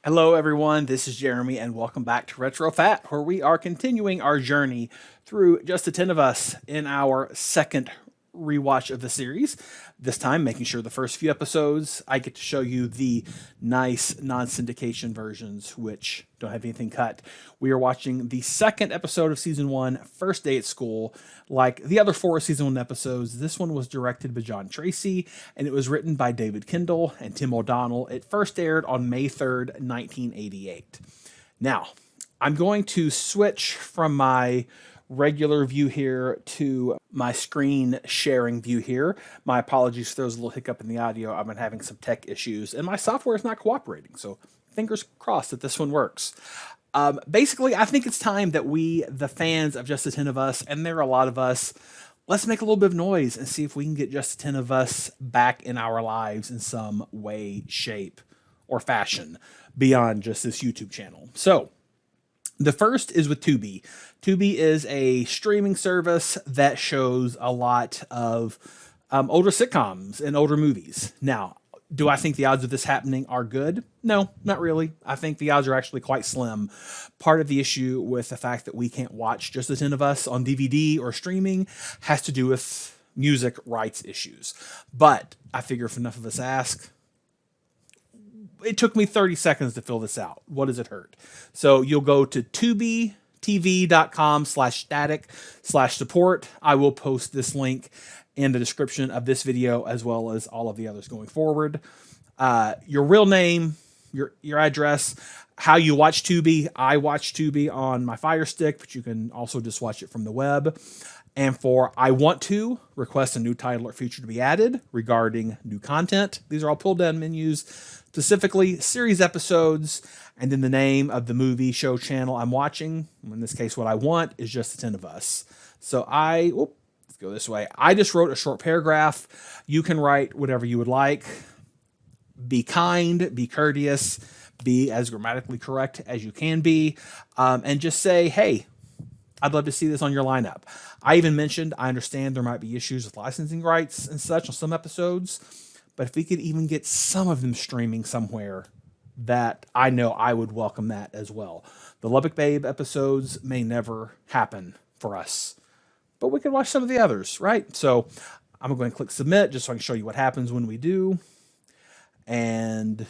Hello everyone, this is Jeremy and welcome back to Retro Fat, where we are continuing our journey through Just the 10 of Us in our second rewatch of the series. This time making sure the first few episodes I get to show you the nice non-syndication versions which don't have anything cut. We are watching the second episode of season 1, First Day at School. Like the other 4 season 1 episodes, this one was directed by John Tracy and it was written by David Kendall and Tim O'Donnell. It first aired on May 3rd, 1988. Now, I'm going to switch from my regular view here to my screen sharing view here. My apologies if there's a little hiccup in the audio. I've been having some tech issues and my software is not cooperating. So fingers crossed that this one works. Basically, I think it's time that we, the fans of Just the 10 of Us, and there are a lot of us, let's make a little bit of noise and see if we can get Just the 10 of Us back in our lives in some way, shape, or fashion beyond just this YouTube channel. So, the first is with Tubi. Tubi is a streaming service that shows a lot of older sitcoms and older movies. Now, do I think the odds of this happening are good? No, not really. I think the odds are actually quite slim. Part of the issue with the fact that we can't watch Just the 10 of Us on DVD or streaming has to do with music rights issues. But I figure if enough of us ask, it took me 30 seconds to fill this out. What does it hurt? So you'll go to tubitv.com/static/support. I will post this link in the description of this video as well as all of the others going forward. Your real name, your address, how you watch Tubi. I watch Tubi on my Fire Stick, but you can also just watch it from the web. And for I want to request a new title or feature to be added regarding new content. These are all pull down menus, specifically series episodes, and then the name of the movie, show, channel I'm watching. In this case, what I want is Just the 10 of Us. So let's go this way. I just wrote a short paragraph. You can write whatever you would like. Be kind, be courteous, be as grammatically correct as you can be, and just say, hey, I'd love to see this on your lineup. I even mentioned, I understand there might be issues with licensing rights and such on some episodes, but if we could even get some of them streaming somewhere, that I know I would welcome that as well. The Lubbock Babe episodes may never happen for us, but we could watch some of the others, right? So I'm going to go ahead and click submit just so I can show you what happens when we do. And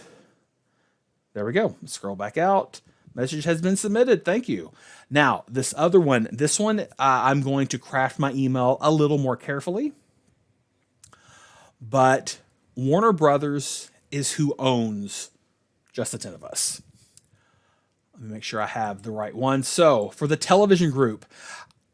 there we go. Scroll back out. Message has been submitted. Thank you. Now, this other one, I'm going to craft my email a little more carefully. But Warner Brothers is who owns Just the 10 of Us. Let me make sure I have the right one. So, for the television group,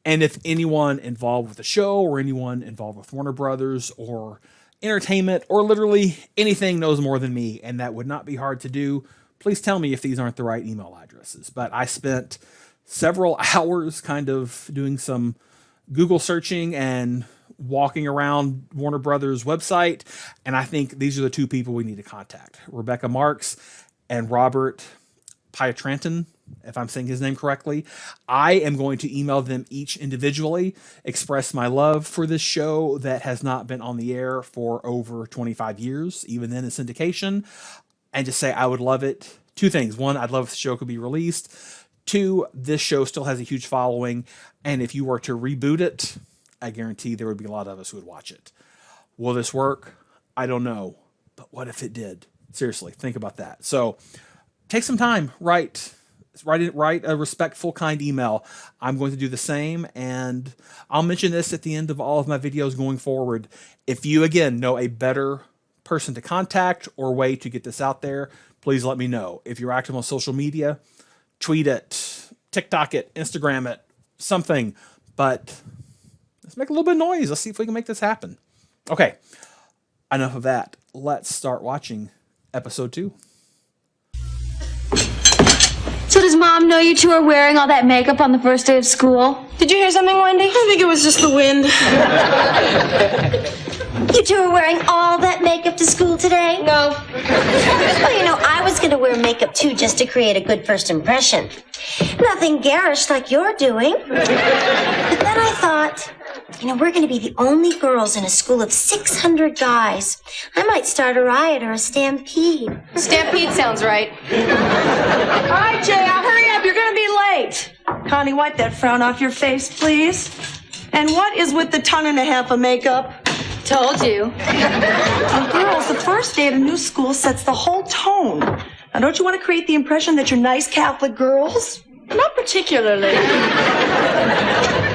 and if anyone involved with the show or anyone involved with Warner Brothers or entertainment or literally anything knows more than me, and that would not be hard to do, please tell me if these aren't the right email addresses. But I spent several hours kind of doing some Google searching and walking around Warner Brothers website. And I think these are the two people we need to contact. Rebecca Marks and Robert Pietranton, if I'm saying his name correctly. I am going to email them each individually, express my love for this show that has not been on the air for over 25 years, even then in syndication. And just say I would love it. Two things. One, I'd love if the show could be released. Two, this show still has a huge following. And if you were to reboot it, I guarantee there would be a lot of us who would watch it. Will this work? I don't know. But what if it did? Seriously, think about that. So take some time. Write a respectful, kind email. I'm going to do the same. And I'll mention this at the end of all of my videos going forward. If you, again, know a better person to contact or way to get this out there, please let me know. If you're active on social media, tweet it, TikTok it, Instagram it, something. But let's make a little bit of noise. Let's see if we can make this happen. Okay, enough of that. Let's start watching episode 2. So does Mom know you two are wearing all that makeup on the first day of school? Did you hear something, Wendy? I think it was just the wind. You two are wearing all that makeup to school today? No. Well, you know, I was going to wear makeup too just to create a good first impression. Nothing garish like you're doing. But then I thought, what? You know, we're going to be the only girls in a school of 600 guys. I might start a riot or a stampede. Stampede sounds right. All right, Jay, hurry up. You're going to be late. Connie, wipe that frown off your face, please. And what is with the ton and a half of makeup? Told you. Now, girls, the first day at a new school sets the whole tone. Now, don't you want to create the impression that you're nice Catholic girls? Not particularly.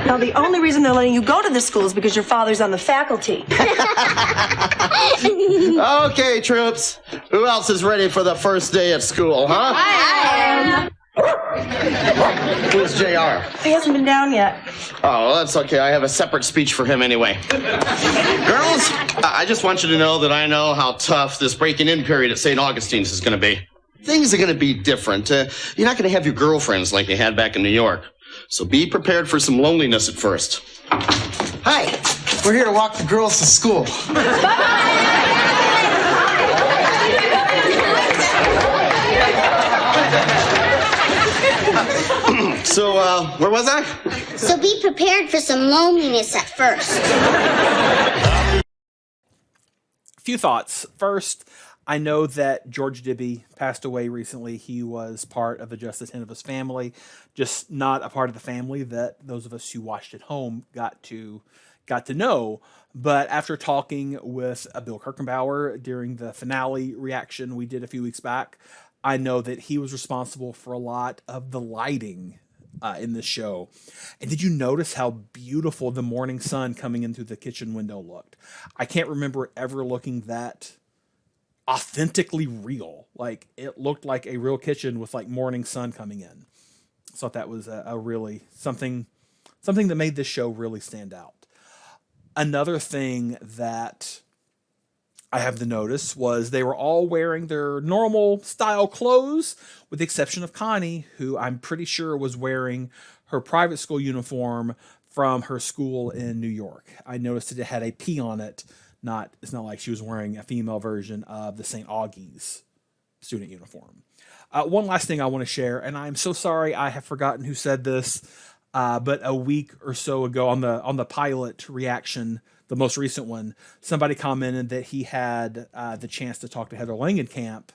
Now, the only reason they're letting you go to this school is because your father's on the faculty. Okay, troops. Who else is ready for the first day at school, huh? I am. Who's JR? He hasn't been down yet. Oh, well, that's okay. I have a separate speech for him anyway. Girls, I just want you to know that I know how tough this breaking-in period at St. Augustine's is going to be. Things are going to be different. You're not going to have your girlfriends like you had back in New York. So be prepared for some loneliness at first. Hi, we're here to walk the girls to school. So, where was I? So be prepared for some loneliness at first. A few thoughts. First, I know that George Dibby passed away recently. He was part of the Just the 10 of Us family, just not a part of the family that those of us who watched at home got to know. But after talking with Bill Kirchenbauer during the finale reaction we did a few weeks back, I know that he was responsible for a lot of the lighting in this show. And did you notice how beautiful the morning sun coming in through the kitchen window looked? I can't remember ever looking that authentically real. Like, it looked like a real kitchen with like morning sun coming in. I thought that was a really something that made this show really stand out. Another thing that I have to notice was they were all wearing their normal style clothes, with the exception of Connie, who I'm pretty sure was wearing her private school uniform from her school in New York. I noticed that it had a P on it. It's not like she was wearing a female version of the St. Augie's student uniform. One last thing I want to share, and I'm so sorry I have forgotten who said this, but a week or so ago on the pilot reaction, the most recent one, somebody commented that he had the chance to talk to Heather Langenkamp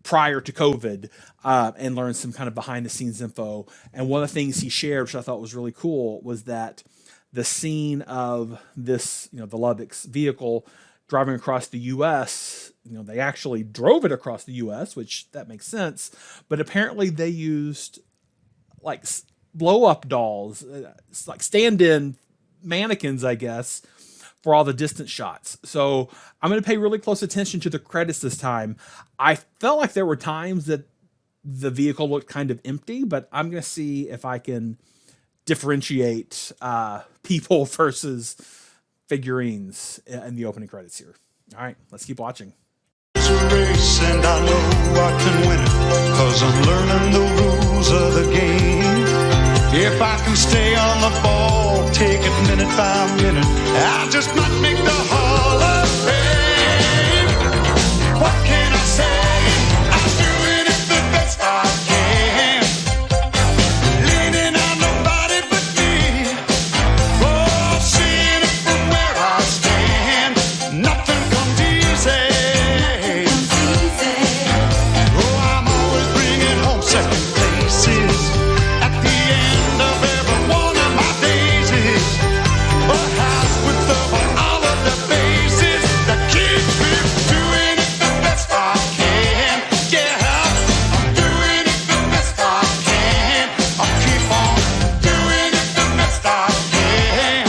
prior to COVID and learn some kind of behind the scenes info. And one of the things he shared, which I thought was really cool, was that the scene of this, the Lubbock's vehicle driving across the U.S., they actually drove it across the U.S., which that makes sense. But apparently they used like blow up dolls, like stand-in mannequins, I guess, for all the distance shots. So I'm going to pay really close attention to the credits this time. I felt like there were times that the vehicle looked kind of empty, but I'm going to see if I can differentiate people versus figurines in the opening credits here. All right, let's keep watching. It's a race and I know I can win it, 'cause I'm learning the rules of the game. If I can stay on the ball, take it minute by minute, I just might make the Hall of Fame. What can I say? I'm doing it the best I can. Leaning on nobody but me. Oh, seeing it from where I stand. Nothing comes easy. Oh, I'm always bringing home second places. At the end of every one of my daisies, a house with all of the bases that keeps me doing it the best I can. Yeah, I'm doing it the best I can. I'll keep on doing it the best I can.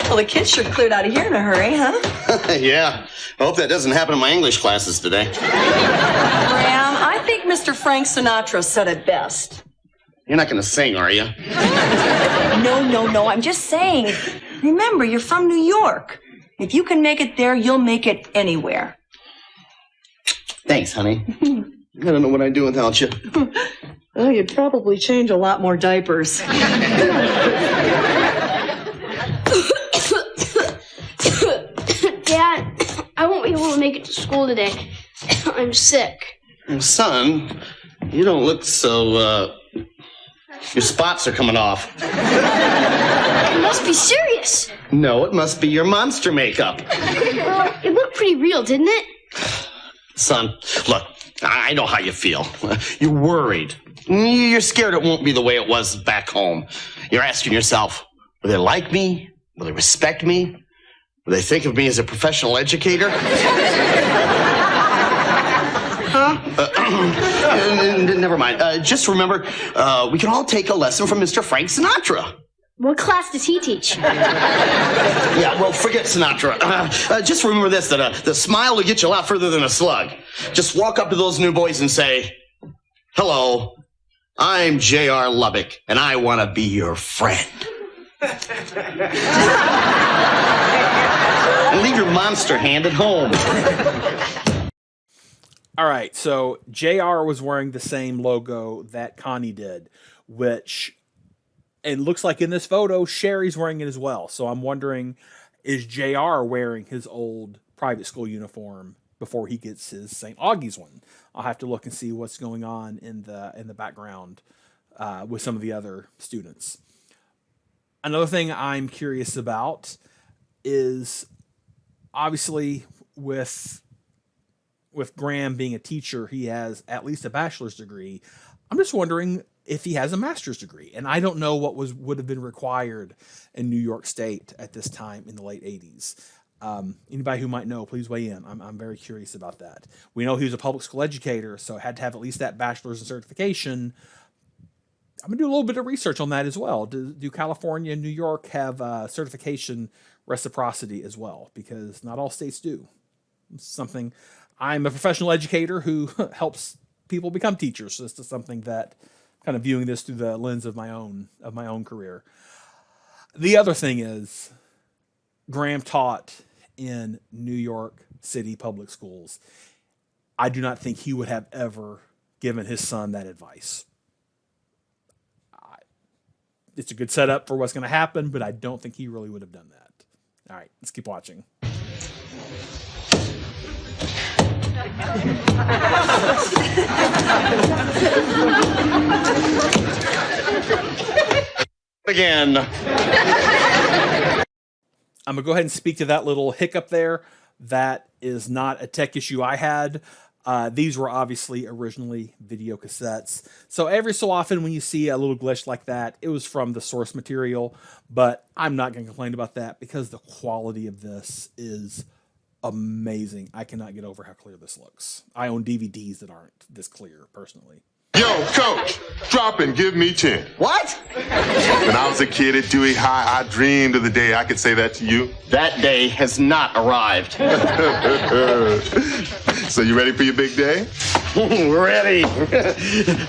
Well, the kids sure cleared out of here in a hurry, huh? Yeah. I hope that doesn't happen in my English classes today. Graham, I think Mr. Frank Sinatra said it best. You're not going to sing, are you? No. I'm just saying. Remember, you're from New York. If you can make it there, you'll make it anywhere. Thanks, honey. I don't know what I'd do without you. Well, you'd probably change a lot more diapers. Dad, I won't be able to make it to school today. I'm sick. Son, you don't look so, your spots are coming off. It must be serious. No, it must be your monster makeup. Well, it looked pretty real, didn't it? Son, look, I know how you feel. You're worried. You're scared it won't be the way it was back home. You're asking yourself, will they like me? Will they respect me? Will they think of me as a professional educator? Never mind. Just remember, we can all take a lesson from Mr. Frank Sinatra. What class does he teach? Yeah, well, forget Sinatra. Just remember this, that the smile will get you a lot further than a slug. Just walk up to those new boys and say, hello, I'm J.R. Lubbock, and I want to be your friend. And leave your monster hand at home. All right, so JR was wearing the same logo that Connie did, which it looks like in this photo, Sherry's wearing it as well. So I'm wondering, is JR wearing his old private school uniform before he gets his St. Augie's one? I'll have to look and see what's going on in the background with some of the other students. Another thing I'm curious about is obviously with Graham being a teacher, he has at least a bachelor's degree. I'm just wondering if he has a master's degree. And I don't know what would have been required in New York State at this time in the late 80s. Anybody who might know, please weigh in. I'm very curious about that. We know he was a public school educator, so had to have at least that bachelor's in certification. I'm going to do a little bit of research on that as well. Do California and New York have certification reciprocity as well? Because not all states do. It's something... I'm a professional educator who helps people become teachers. So this is something that kind of viewing this through the lens of my own career. The other thing is Graham taught in New York City public schools. I do not think he would have ever given his son that advice. It's a good setup for what's going to happen, but I don't think he really would have done that. All right, let's keep watching. Again. I'm going to go ahead and speak to that little hiccup there. That is not a tech issue I had. These were obviously originally video cassettes. So every so often when you see a little glitch like that, it was from the source material. But I'm not going to complain about that because the quality of this is amazing. I cannot get over how clear this looks. I own DVDs that aren't this clear, personally. Yo, coach, drop and give me 10. What? When I was a kid at Dewey High, I dreamed of the day I could say that to you. That day has not arrived. So you ready for your big day? Ready.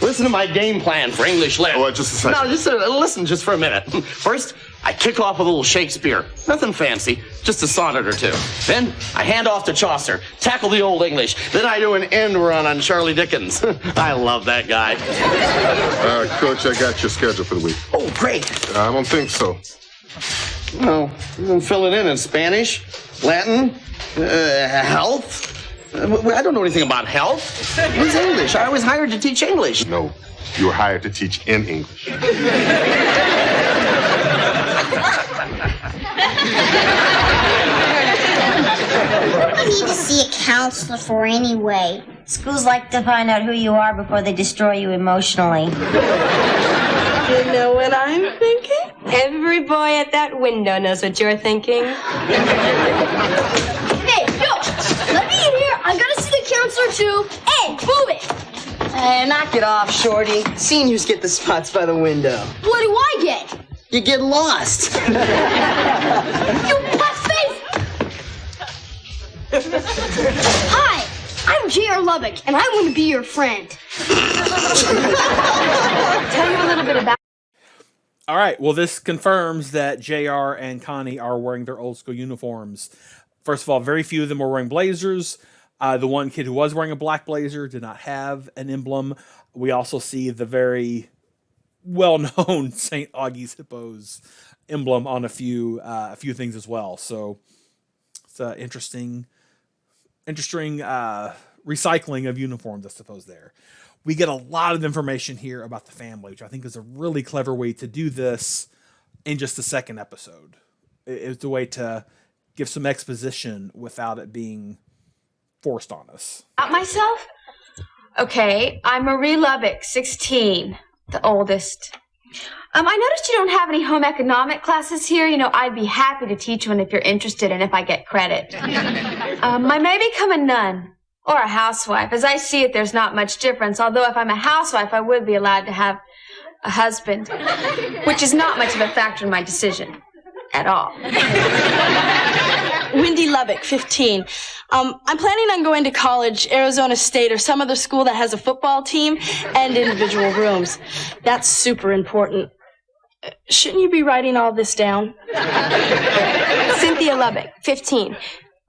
Listen to my game plan for English lit. Oh, just a second. No, just listen just for a minute. First, I kick off with a little Shakespeare. Nothing fancy, just a sonnet or two. Then I hand off to Chaucer, tackle the Old English. Then I do an end run on Charlie Dickens. I love that guy. Coach, I got your schedule for the week. Oh, great. I don't think so. No, you can fill it in Spanish, Latin, health. I don't know anything about health. What's English? I was hired to teach English. No, you were hired to teach in English. What do you need to see a counselor for anyway? Schools like to find out who you are before they destroy you emotionally. You know what I'm thinking? Every boy at that window knows what you're thinking. Hey, yo! Let me in here! I gotta see the counselor too! Hey, move it! Knock it off, Shorty. Seniors get the spots by the window. What do I get? You get lost. You puss face! Hi, I'm J.R. Lubbock, and I want to be your friend. Tell you a little bit about. All right, well, this confirms that JR and Connie are wearing their old school uniforms. First of all, very few of them were wearing blazers. The one kid who was wearing a black blazer did not have an emblem. We also see the very well-known St. Augie's Hippos emblem on a few things as well. So it's an interesting recycling of uniforms, I suppose, there. We get a lot of information here about the family, which I think is a really clever way to do this in just the second episode. It's a way to give some exposition without it being forced on us. About myself? Okay, I'm Marie Lubbock, 16, the oldest. I noticed you don't have any home economic classes here. You know, I'd be happy to teach one if you're interested and if I get credit. I may become a nun or a housewife. As I see it, there's not much difference, although if I'm a housewife, I would be allowed to have a husband, which is not much of a factor in my decision at all. Wendy Lubbock, 15. I'm planning on going to college, Arizona State, or some other school that has a football team and individual rooms. That's super important. Shouldn't you be writing all this down? Cynthia Lubbock, 15.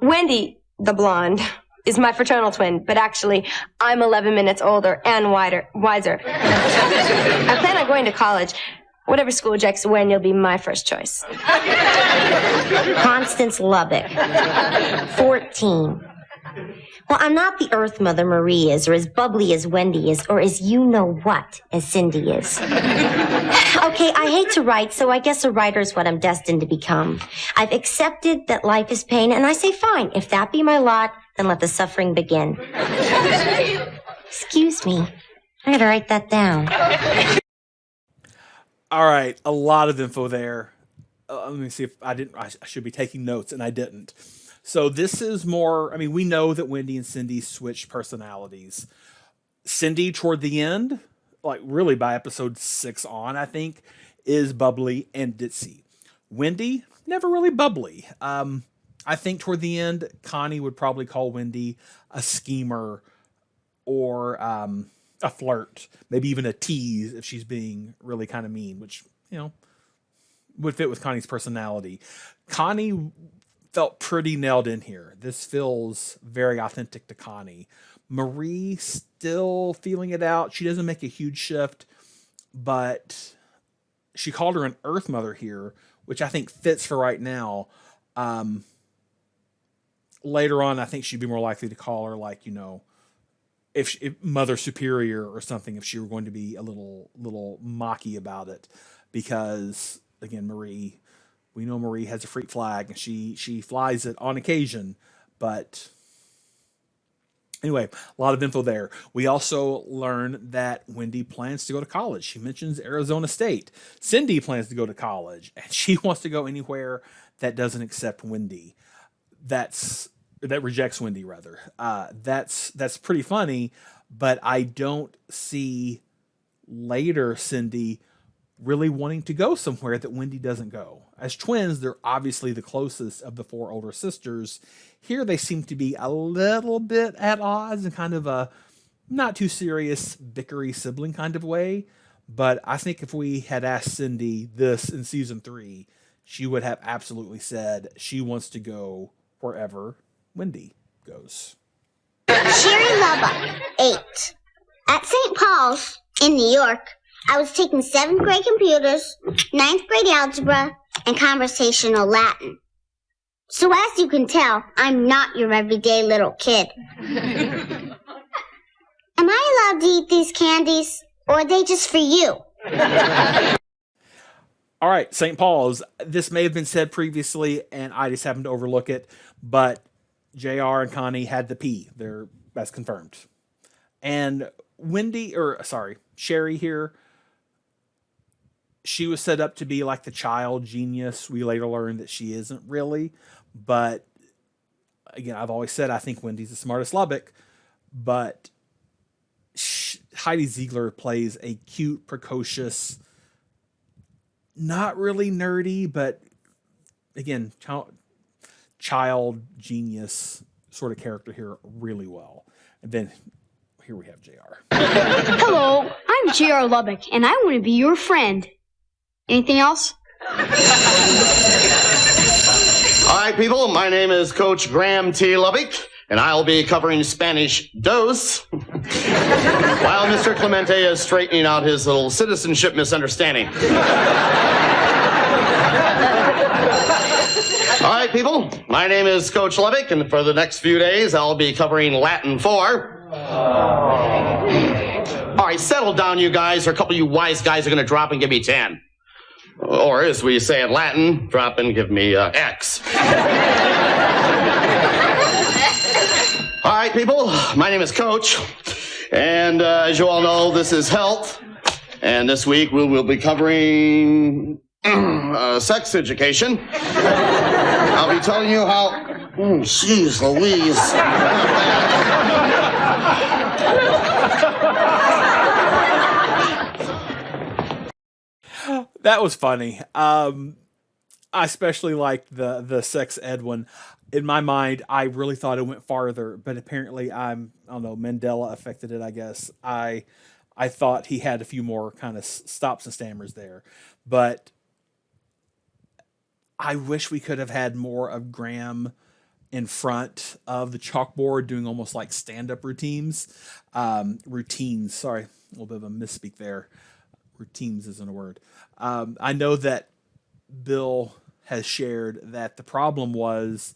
Wendy, the blonde, is my fraternal twin, but actually, I'm 11 minutes older and wiser. I plan on going to college. Whatever school Jack's when, you'll be my first choice. Constance Lubbock, 14. Well, I'm not the Earth Mother Marie is, or as bubbly as Wendy is, or as you-know-what as Cindy is. Okay, I hate to write, so I guess a writer is what I'm destined to become. I've accepted that life is pain, and I say, fine, if that be my lot, then let the suffering begin. Excuse me. I gotta write that down. All right, a lot of info there. Let me see if I should be taking notes, and I didn't. So this is more, I mean, we know that Wendy and Cindy switched personalities. Cindy, toward the end, like really by episode 6 on, I think, is bubbly and ditzy. Wendy, never really bubbly. I think toward the end, Connie would probably call Wendy a schemer or a flirt, maybe even a tease if she's being really kind of mean, which, you know, would fit with Connie's personality. Connie felt pretty nailed in here. This feels very authentic to Connie. Marie still feeling it out. She doesn't make a huge shift, but she called her an Earth Mother here, which I think fits for right now. Later on, I think she'd be more likely to call her, like, you know, if Mother Superior or something, if she were going to be a little mocky about it, because again, Marie, we know Marie has a freak flag and she flies it on occasion, but anyway, a lot of info there. We also learn that Wendy plans to go to college. She mentions Arizona State. Cindy plans to go to college, and she wants to go anywhere that doesn't accept Wendy. That rejects Wendy, rather. That's pretty funny, but I don't see later Cindy really wanting to go somewhere that Wendy doesn't go. As twins, they're obviously the closest of the 4 older sisters. Here they seem to be a little bit at odds in kind of a not too serious bickery sibling kind of way. But I think if we had asked Cindy this in season 3, she would have absolutely said she wants to go wherever Wendy goes. Sherry Lubbock, 8. At St. Paul's in New York, I was taking 7th grade computers, 9th grade algebra, and conversational Latin. So as you can tell, I'm not your everyday little kid. Am I allowed to eat these candies, or are they just for you? All right, St. Paul's. This may have been said previously, and I just happened to overlook it, but JR and Connie had the P. That's confirmed. And Sherry here, she was set up to be like the child genius. We later learned that she isn't really. But again, I've always said I think Wendy's the smartest Lubbock. But Heidi Ziegler plays a cute, precocious, not really nerdy, but again, child genius sort of character here really well. And then here we have JR. Hello, I'm J.R. Lubbock, and I want to be your friend. Anything else? All right, people, my name is Coach Graham T. Lubbock, and I'll be covering Spanish dos while Mr. Clemente is straightening out his little citizenship misunderstanding. All right, people, my name is Coach Lubbock, and for the next few days, I'll be covering Latin 4. All right, settle down, you guys, or a couple of you wise guys are going to drop and give me 10. Or, as we say in Latin, drop and give me X. All right, people, my name is Coach. And as you all know, this is health. And this week we will be covering sex education. I'll be telling you how... jeez Louise. That was funny. I especially liked the sex ed one. In my mind, I really thought it went farther, but apparently I don't know, Mandela affected it, I guess. I thought he had a few more kind of stops and stammers there, but I wish we could have had more of Graham in front of the chalkboard doing almost like stand-up routines. Sorry, a little bit of a misspeak there. Routines isn't a word. I know that Bill has shared that the problem was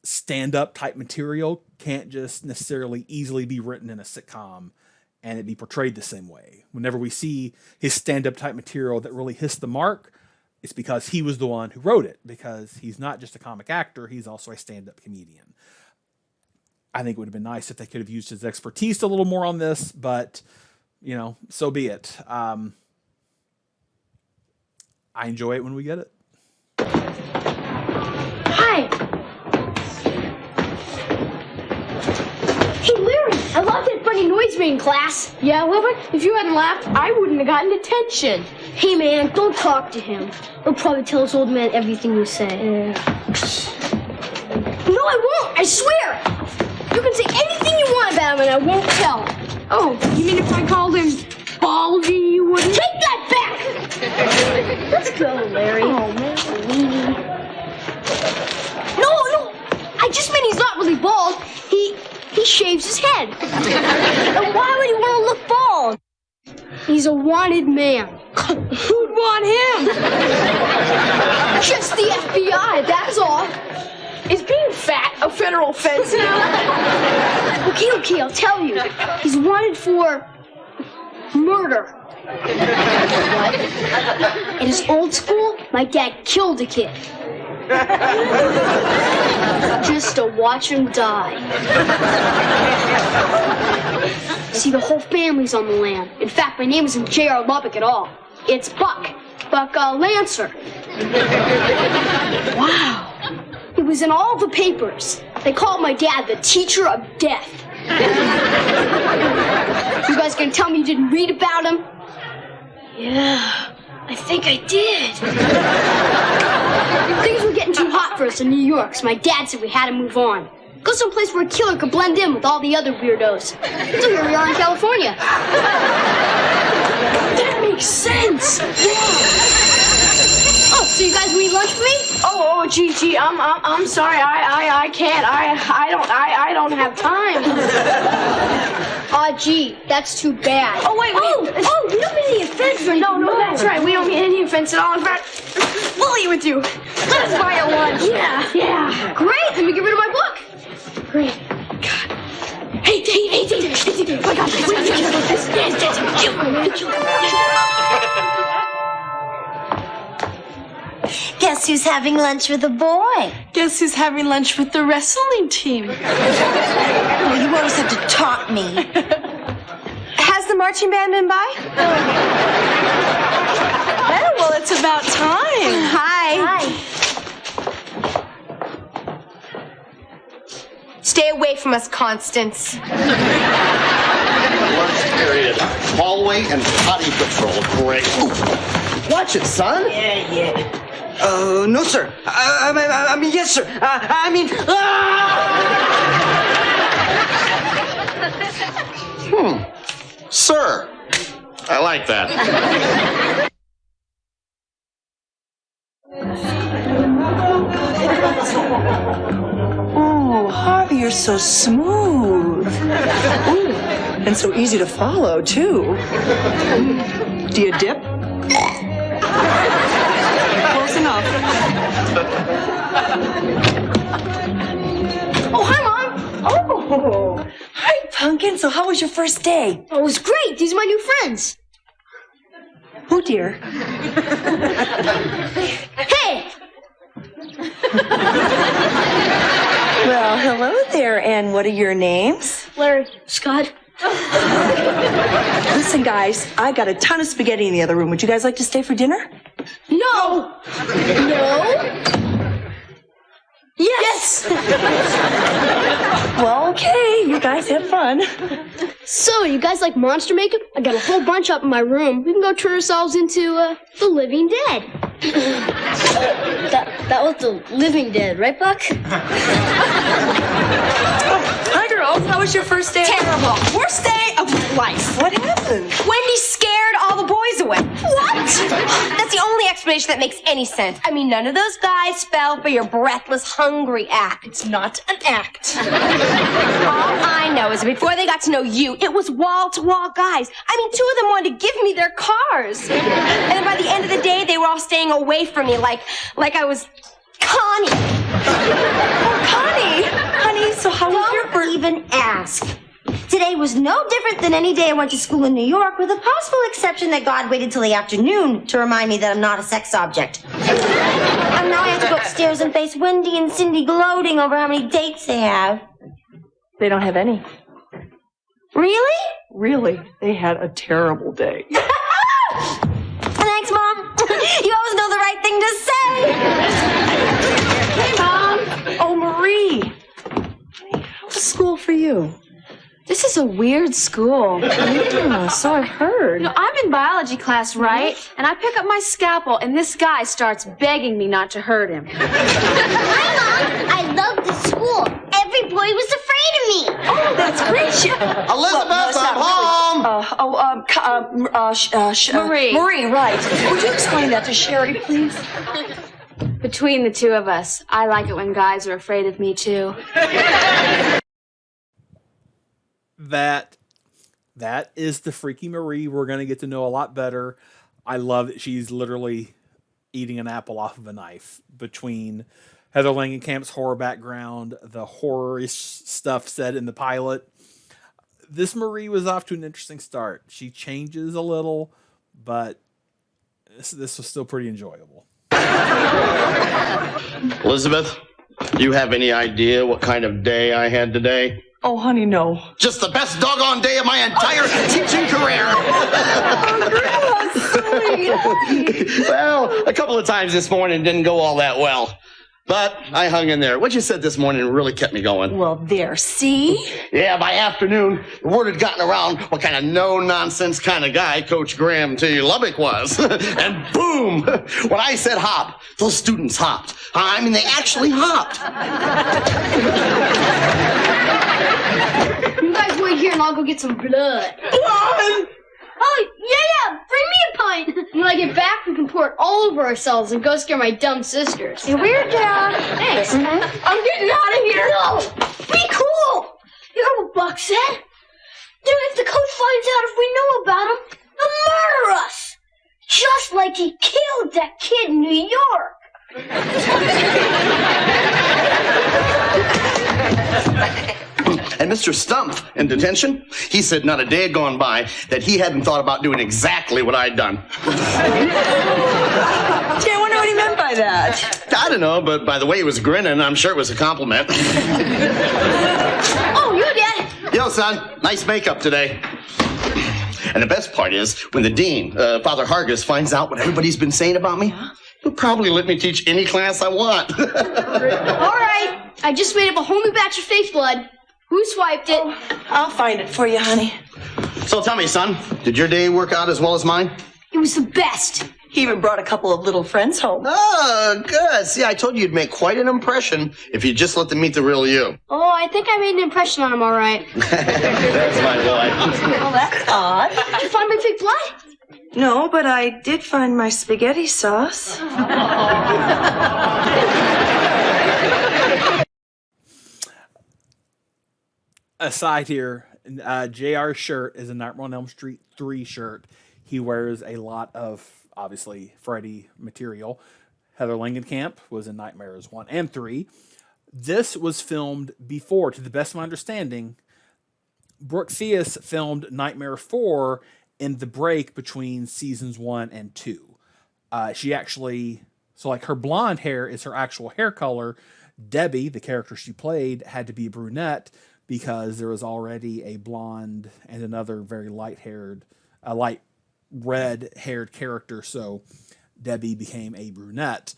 stand-up type material can't just necessarily easily be written in a sitcom and it be portrayed the same way. Whenever we see his stand-up type material that really hits the mark, it's because he was the one who wrote it, because he's not just a comic actor, he's also a stand-up comedian. I think it would have been nice if they could have used his expertise a little more on this, but, you know, so be it. I enjoy it when we get it. Hi. Hey, Larry, I love that funny noise made in class. Yeah, Wilbur, if you hadn't laughed, I wouldn't have gotten detention. Hey, man, don't talk to him. He'll probably tell his old man everything you say. Yeah. No, I won't. I swear. You can say anything you want about him, and I won't tell him. Oh, you mean if I called him Baldy, you wouldn't? Take that back! Let's go, Larry. Oh, man. No, I just meant he's not really bald. He shaves his head. And why would he want to look bald? He's a wanted man. Who'd want him? Just the FBI, that's all. Is being fat a federal offense now? Okay, I'll tell you. He's wanted for murder. What? At his old school, my dad killed a kid. Just to watch him die. See, the whole family's on the lam. In fact, my name isn't J.R. Lubbock at all. It's Buck Lancer. Wow. It was in all the papers. They called my dad the teacher of death. You guys gonna tell me you didn't read about him? Yeah, I think I did. Things were getting too hot for us in New York, so my dad said we had to move on. Go someplace where a killer could blend in with all the other weirdos. So here we are in California. That makes sense. Yeah. Oh, so you guys will eat lunch with me? Oh, gee, I'm sorry. I can't. I don't have time. Gee, that's too bad. Oh, wait. Oh, we don't mean any offense or anything. No, that's right. We don't mean any offense at all. In fact, we'll eat with you. Let us buy a lunch. Yeah. Great, let me get rid of my book. Great. God. Hey. Oh, my God. Guess who's having lunch with a boy? Guess who's having lunch with the wrestling team? Oh, you always have to taunt me. Has the marching band been by? Well, it's about time. Hi. Stay away from us, Constance. Lunch period. Hallway and potty patrol. Great. Ooh. Watch it, son. Yeah. No, sir. I mean, yes, sir. Sir. I like that. Oh, Harvey, you're so smooth. Ooh, and so easy to follow, too. Do you dip? Close enough. Oh, hi, Mom. Oh, Oh, hi, Pumpkin. So how was your first day? Oh, it was great. These are my new friends. Oh, dear. Hey! Well, hello there, and what are your names? Larry, Scott. Listen, guys, I got a ton of spaghetti in the other room. Would you guys like to stay for dinner? No! No? Yes! Well, okay, you guys have fun. So, you guys like monster makeup? I got a whole bunch up in my room. We can go turn ourselves into the living dead. That was the living dead, right, Buck? Hi, girls. How was your first day? Terrible. Worst day of life. What happened? Wendy scared all the boys away. What? That's the only explanation that makes any sense. I mean, none of those guys fell for your breathless, hungry act. It's not an act. All I know is that before they got to know you, it was wall-to-wall guys. I mean, 2 of them wanted to give me their cars. And then by the end of the day, they were all staying away from me like I was Connie. Oh, Connie. Honey, so how was your Don't even ask. Today was no different than any day I went to school in New York, with a possible exception that God waited till the afternoon to remind me that I'm not a sex object. And now I have to go upstairs and face Wendy and Cindy gloating over how many dates they have. They don't have any. Really? Really, they had a terrible day. Thanks, Mom. You always know the right thing to say. Hey, Mom. Oh, Marie. How's school for you? This is a weird school. Yeah, so I've heard. You know, I'm in biology class, right? And I pick up my scalpel, and this guy starts begging me not to hurt him. Hi, Mom. I love this school. Every boy was afraid of me. Oh, that's great. Elizabeth, I'm home. Marie. Marie, right. Would you explain that to Sherry, please? Between the 2 of us, I like it when guys are afraid of me, too. That is the Freaky Marie we're going to get to know a lot better. I love that she's literally eating an apple off of a knife. Between Heather Langenkamp's horror background, the horror-ish stuff said in the pilot, this Marie was off to an interesting start. She changes a little, but this was still pretty enjoyable. Elizabeth, do you have any idea what kind of day I had today? Oh, honey, no. Just the best doggone day of my entire teaching career. Well, a couple of times this morning didn't go all that well. But I hung in there. What you said this morning really kept me going. Well, there, see? Yeah, by afternoon, the word had gotten around what kind of no-nonsense kind of guy Coach Graham T. Lubbock was. And boom! When I said hop, those students hopped. I mean, they actually hopped. You guys wait here and I'll go get some blood. What? Oh, yeah, bring me a pint. When I get back, we can pour it all over ourselves and go scare my dumb sisters. You're weird, Dad. Thanks. I'm getting out of here. No, be cool. You heard what Buck said? Dude, if the coach finds out if we know about him, he'll murder us. Just like he killed that kid in New York. And Mr. Stump, in detention, he said not a day had gone by that he hadn't thought about doing exactly what I'd done. Gee, I wonder what he meant by that. I don't know, but by the way he was grinning, I'm sure it was a compliment. Oh, you, Dad. Yo, son, nice makeup today. And the best part is, when the dean, Father Hargis, finds out what everybody's been saying about me, he'll probably let me teach any class I want. All right. I just made up a whole new batch of fake blood. Who swiped it? I'll find it for you, honey. So tell me, son, did your day work out as well as mine? It was the best. He even brought a couple of little friends home. Oh, good. See, I told you you'd make quite an impression if you just let them meet the real you. Oh, I think I made an impression on him, all right. That's my boy. Well, that's odd. Did you find my fake blood? No, but I did find my spaghetti sauce. Aside here, JR's shirt is a Nightmare on Elm Street 3 shirt. He wears a lot of, obviously, Freddy material. Heather Langenkamp was in Nightmares 1 and 3. This was filmed before, to the best of my understanding, Brooke Theus filmed Nightmare 4 in the break between seasons 1 and 2. She actually, so like her blonde hair is her actual hair color. Debbie, the character she played, had to be brunette because there was already a blonde and another very light red-haired character. So Debbie became a brunette.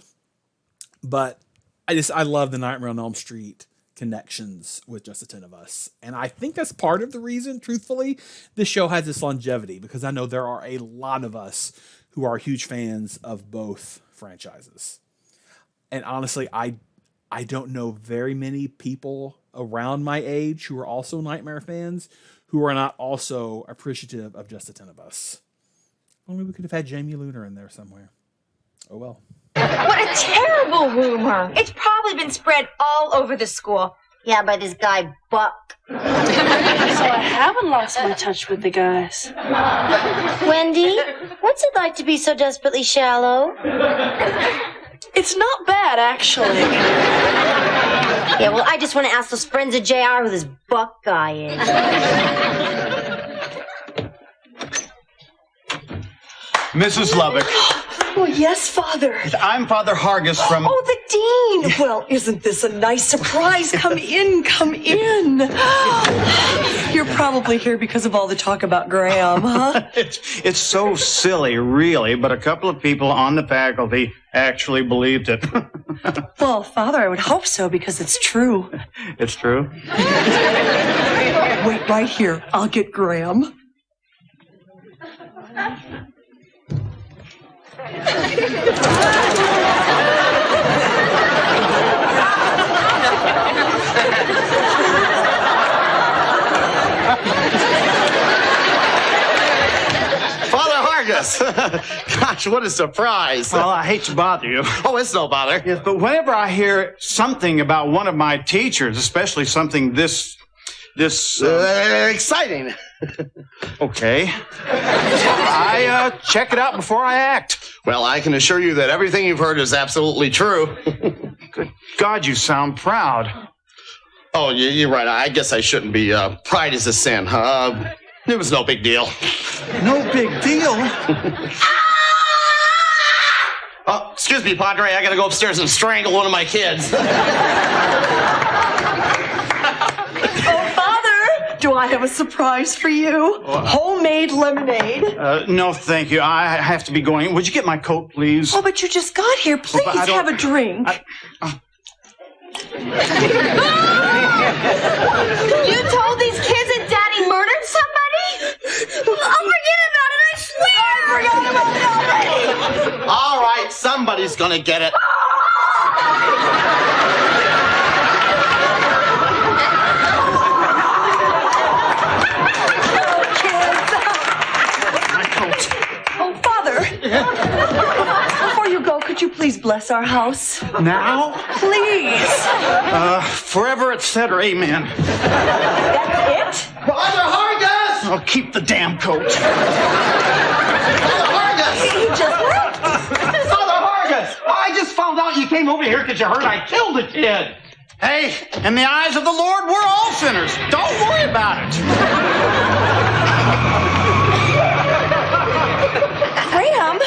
But I love the Nightmare on Elm Street connections with Just the Ten of Us. And I think that's part of the reason, truthfully, this show has this longevity, because I know there are a lot of us who are huge fans of both franchises. And honestly, I don't know very many people around my age who are also Nightmare fans who are not also appreciative of Just the Ten of Us. Only we could have had Jamie Luner in there somewhere. Oh well. What a terrible rumor. It's probably been spread all over the school. Yeah, by this guy, Buck. So I haven't lost my touch with the guys. Wendy, what's it like to be so desperately shallow? It's not bad, actually. Yeah, well, I just want to ask those friends of JR who this Buck guy is. Mrs. Lubbock. Oh, yes, Father. I'm Father Hargis from... Oh, the Dean. Well, isn't this a nice surprise? Come in, come in. You're probably here because of all the talk about Graham, huh? It's so silly, really, but a couple of people on the faculty actually believed it. Well, Father, I would hope so, because it's true. It's true? Wait right here. I'll get Graham. Father Hargis! Gosh, what a surprise. Well, I hate to bother you. Oh, it's no bother. Yes, but whenever I hear something about one of my teachers, especially something this exciting. Okay. I check it out before I act. Well, I can assure you that everything you've heard is absolutely true. Good God, you sound proud. Oh, you're right. I guess I shouldn't be. Pride is a sin. It was no big deal. No big deal? Oh, excuse me, Padre. I gotta go upstairs and strangle one of my kids. Do I have a surprise for you? Homemade lemonade. No, thank you. I have to be going. Would you get my coat, please? Oh, but you just got here. Please have a drink. You told these kids that Daddy murdered somebody? I'll forget about it, I swear! I forgot about it already! All right, somebody's gonna get it. Oh, Father. Before you go, could you please bless our house? Now? Please. Forever, etc. Amen. That's it? Father Hargis! I'll keep the damn coat. Father Hargis! He just left. Father Hargis! I just found out you came over here because you heard I killed a kid. Hey, in the eyes of the Lord, we're all sinners. Don't worry about it. Graham,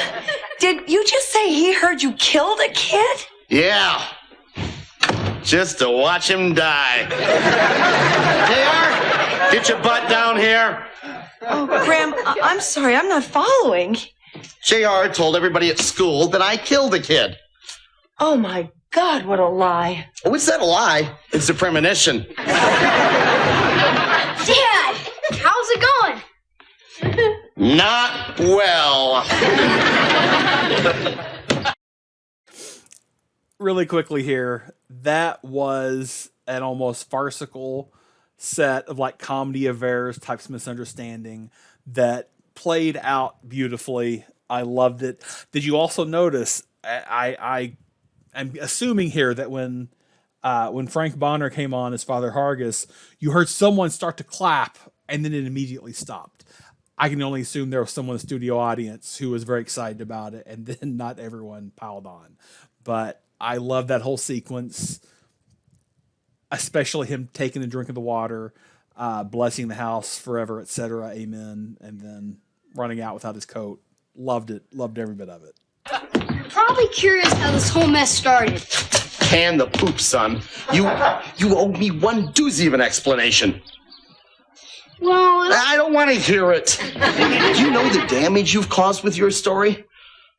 did you just say he heard you killed a kid? Yeah. Just to watch him die. JR, get your butt down here. Oh, Graham, I'm sorry, I'm not following. JR told everybody at school that I killed a kid. Oh, my God, what a lie. Oh, it's not a lie. It's a premonition. Dad, how's it going? Not well. Really quickly here, that was an almost farcical set of like comedy of errors types of misunderstanding that played out beautifully. I loved it. Did you also notice, I'm assuming here that when Frank Bonner came on as Father Hargis, you heard someone start to clap and then it immediately stopped. I can only assume there was someone in the studio audience who was very excited about it, and then not everyone piled on. But I love that whole sequence, especially him taking a drink of the water. blessing the house forever, etc. Amen. And then running out without his coat. Loved it. Loved every bit of it. Probably curious how this whole mess started. Can the poop, son. You owe me one doozy of an explanation. Well, I don't want to hear it. Do you know the damage you've caused with your story?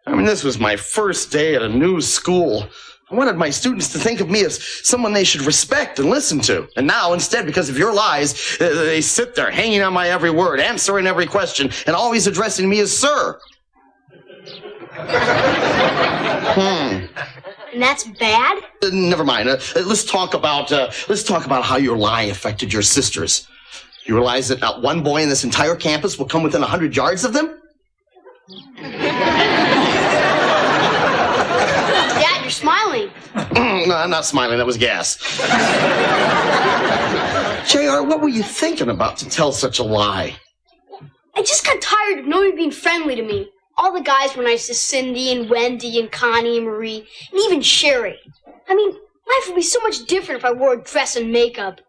I mean, this was my first day at a new school. I wanted my students to think of me as someone they should respect and listen to. And now, instead, because of your lies, they sit there hanging on my every word, answering every question, and always addressing me as sir. And that's bad? Never mind. Let's talk about how your lie affected your sisters. You realize that not one boy in this entire campus will come within 100 yards of them? Dad, you're smiling. No, I'm not smiling. That was gas. JR, what were you thinking about to tell such a lie? I just got tired of nobody being friendly to me. All the guys were nice to Cindy and Wendy and Connie and Marie and even Sherry. I mean, life would be so much different if I wore a dress and makeup.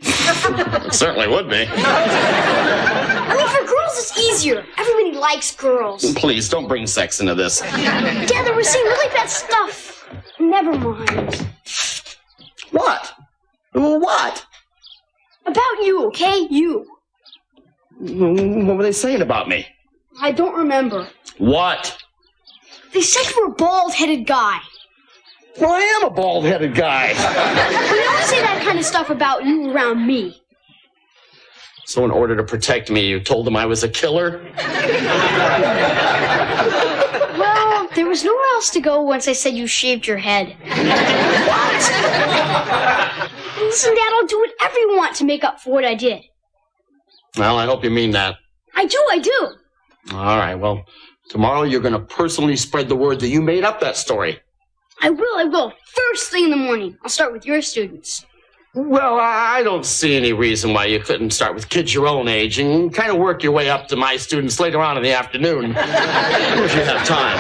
It certainly would be. I mean, for girls, it's easier. Everybody likes girls. Please, don't bring sex into this. Dad, they were saying really bad stuff. Never mind. What? What? About you, okay? You. What were they saying about me? I don't remember. What? They said you were a bald-headed guy. Well, I am a bald-headed guy. We don't say that kind of stuff about you around me. So in order to protect me, you told them I was a killer? Well, there was nowhere else to go once I said you shaved your head. What? Listen, Dad, I'll do whatever you want to make up for what I did. Well, I hope you mean that. I do. All right, well, tomorrow you're going to personally spread the word that you made up that story. I will. First thing in the morning. I'll start with your students. Well, I don't see any reason why you couldn't start with kids your own age and kind of work your way up to my students later on in the afternoon, if you have time.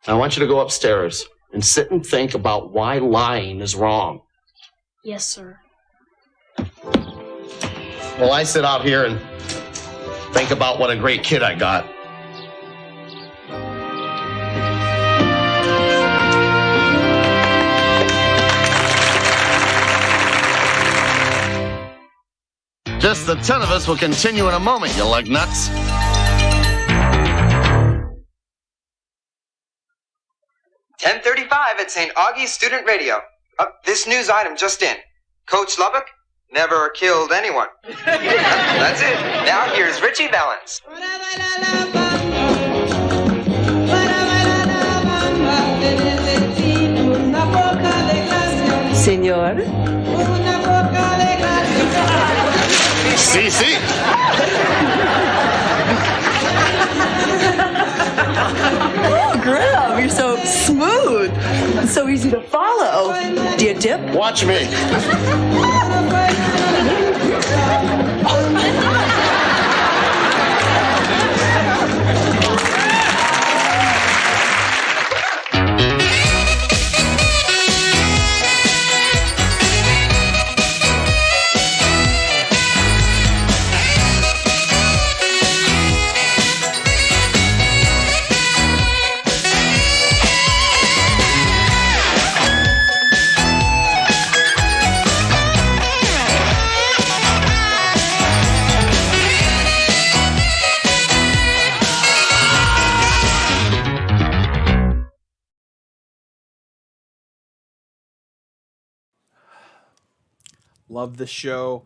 I want you to go upstairs and sit and think about why lying is wrong. Yes, sir. Well, I sit out here and think about what a great kid I got. Just the 10 of us will continue in a moment, you lug nuts. (10:35) at St. Augie's Student Radio. This news item just in. Coach Lubbock never killed anyone. That's it. Now here's Richie Valens. Senor? Sí, sí. Oh, Graham, you're so smooth. So easy to follow. Do you dip? Watch me. Love this show.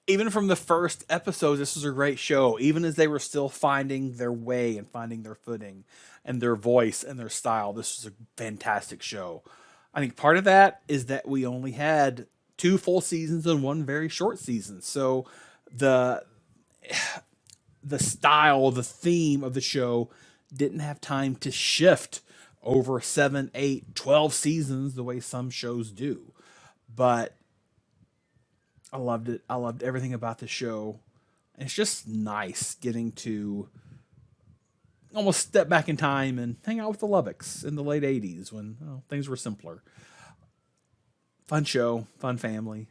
Even from the first episode, this was a great show. Even as they were still finding their way and finding their footing and their voice and their style, this was a fantastic show. I think part of that is that we only had 2 full seasons and 1 very short season. So the style, the theme of the show didn't have time to shift over 7, 8, 12 seasons the way some shows do. But I loved it. I loved everything about the show. And it's just nice getting to almost step back in time and hang out with the Lubbocks in the late 80s when things were simpler. Fun show, fun family.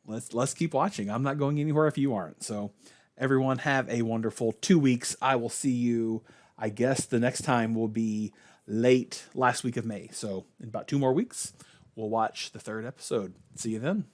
Let's keep watching. I'm not going anywhere if you aren't. So everyone have a wonderful 2 weeks. I will see you, I guess the next time will be late last week of May. So in about 2 more weeks, we'll watch the 3rd episode. See you then.